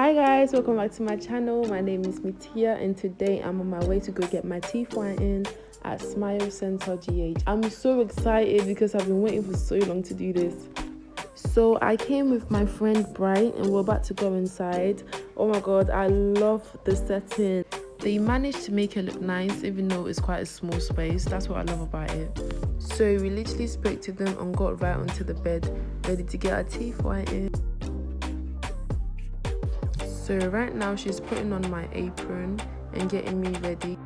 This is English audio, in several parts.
Hi guys, welcome back to my channel. My name is Mutia and today I'm on my way to go get my teeth whitened at Smile Center GH. I'm so excited because I've been waiting for so long to do this. So I came with my friend Bright and we're about to go inside. Oh my god, I love the setting. They managed to make it look nice even though it's quite a small space. That's what I love about it. So we literally spoke to them and got right onto the bed, ready to get our teeth whitened. So right now she's putting on my apron and getting me ready.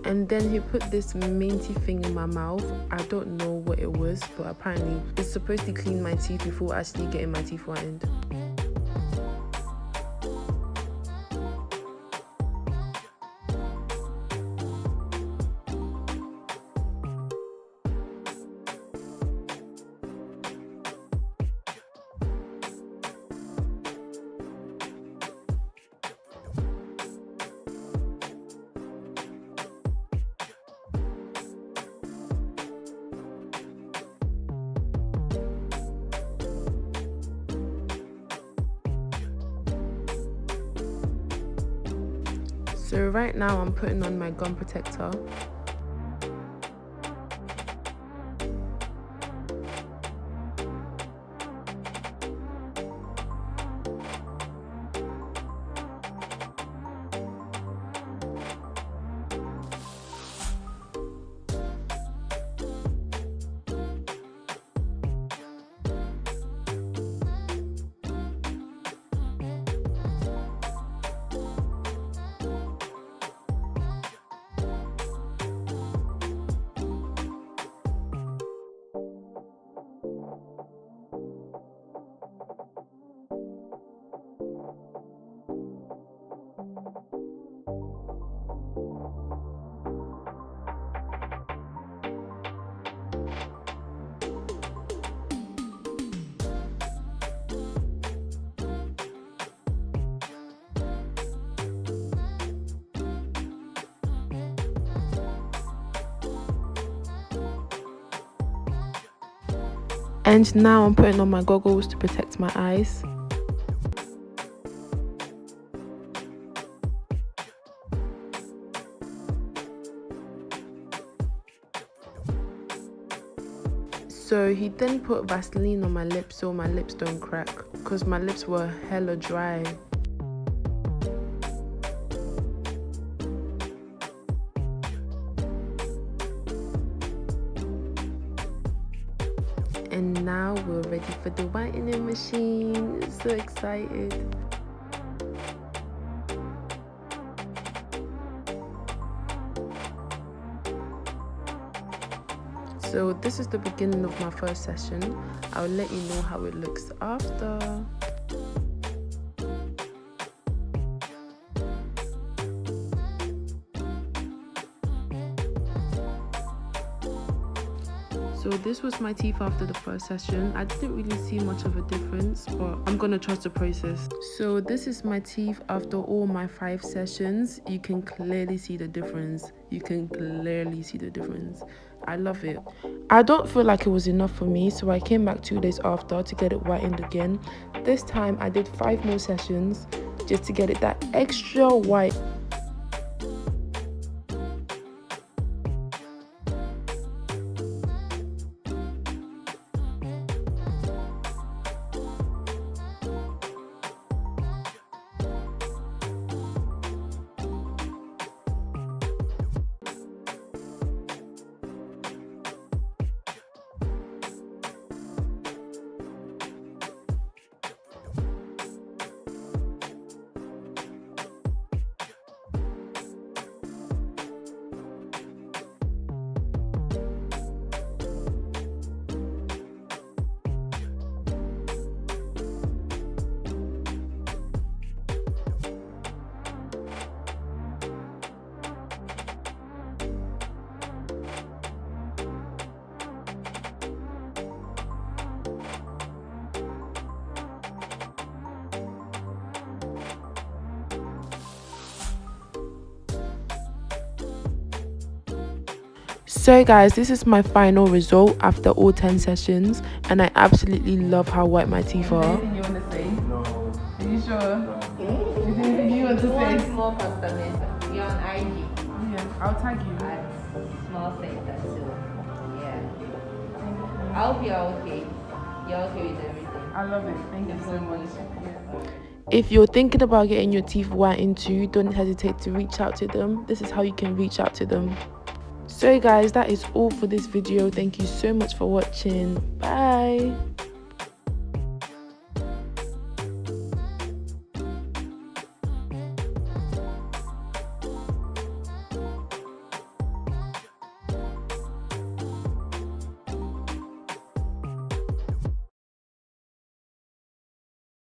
And then he put this minty thing in my mouth. I don't know what it was, but apparently it's supposed to clean my teeth before actually getting my teeth whitened. So right now I'm putting on my gum protector. And now I'm putting on my goggles to protect my eyes. So he then put Vaseline on my lips so my lips don't crack because my lips were hella dry. And now we're ready for the whitening machine. So excited. So this is the beginning of my first session. I'll let you know how it looks after. So this was my teeth after the first session. I didn't really see much of a difference, but I'm gonna trust the process. So this is my teeth after all my 5 sessions. You can clearly see the difference. I love it. I don't feel like it was enough for me, so I came back 2 days after to get it whitened again. This time I did 5 more sessions just to get it that extra white. So guys, this is my final result after all 10 sessions, and I absolutely love how white my teeth are. Anything you want to say? No. Are you sure? No. Is there anything you want to say? Small customers. You're on IG. Yeah, I'll tag you. At small center, so yeah. I hope you're okay. You're okay with everything. I love it. Thank you so much. If you're thinking about getting your teeth whitened too, don't hesitate to reach out to them. This is how you can reach out to them. So guys, that is all for this video. Thank you so much for watching. Bye.